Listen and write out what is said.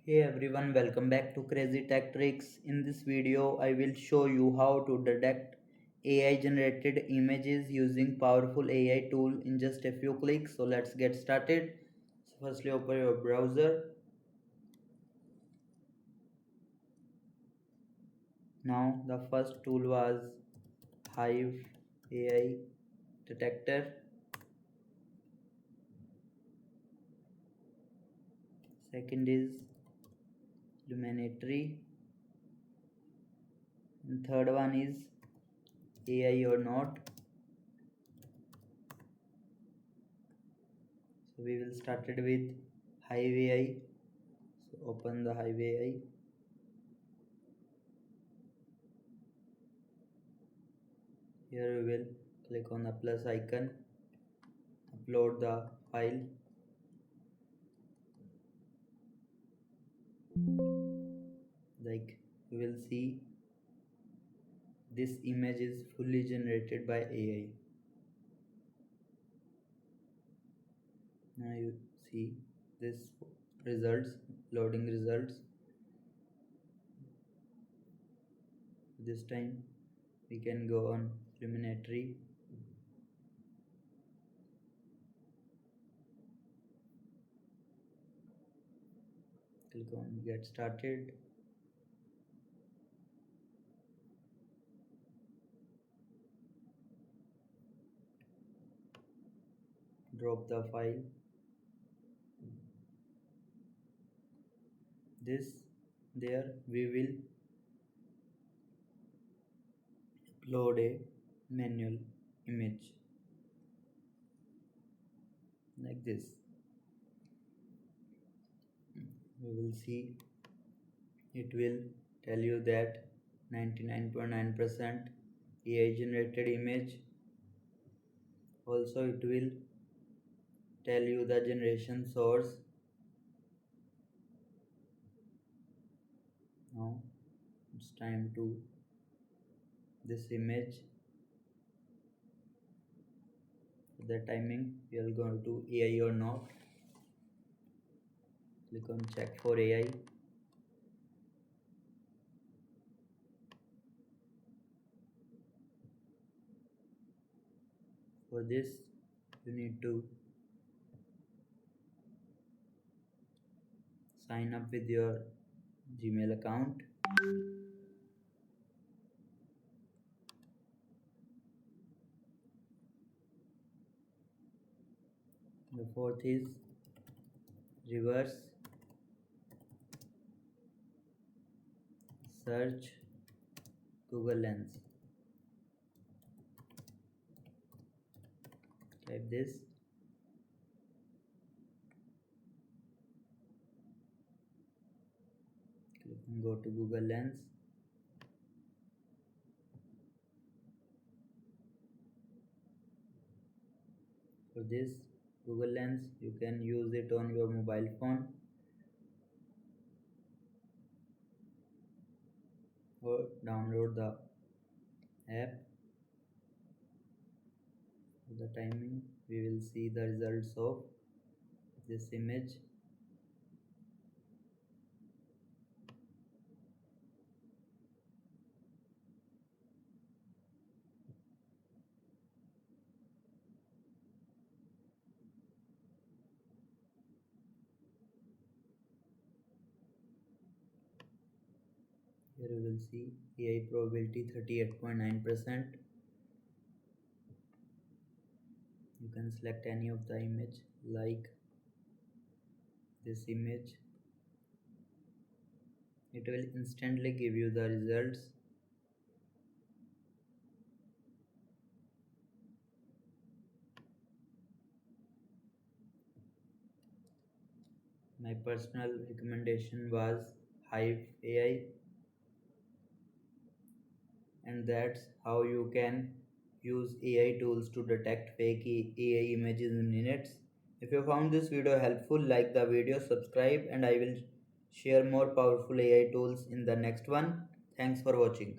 Hey everyone, welcome back to Crazy Tech Tricks. In this video, I will show you how to detect AI generated images using powerful AI tool in just a few clicks. So let's get started. So firstly, open your browser. Now the first tool was Hive AI detector. Second is Illuminatory. And third one is AI or not. So we will started with Hive AI. So open the Hive AI. Here we will click on the plus icon, upload the file. Like you will see, this image is fully generated by AI. Now you see this results, loading results. This time we can go on Illuminatory. Click on get started. Drop the file. This there we will upload a manual image like this. We will see it will tell you that 99.9% AI generated image. Also it will tell you the generation source. Now it's time to this image. For the timing we are going to AI or not. Click on check for AI. For this you need to sign up with your Gmail account. The fourth is reverse search Google Lens. Type this. Click and go to Google Lens. For this Google Lens you can use it on your mobile phone or download the app. For the timing we will see the results of this image. Here we will see AI probability 38.9%. You can select any of the image like this image. It will instantly give you the results. My personal recommendation was Hive AI, and that's how you can use AI tools to detect fake AI images in minutes. If you found this video helpful, like the video, subscribe, and I will share more powerful AI tools in the next one. Thanks for watching.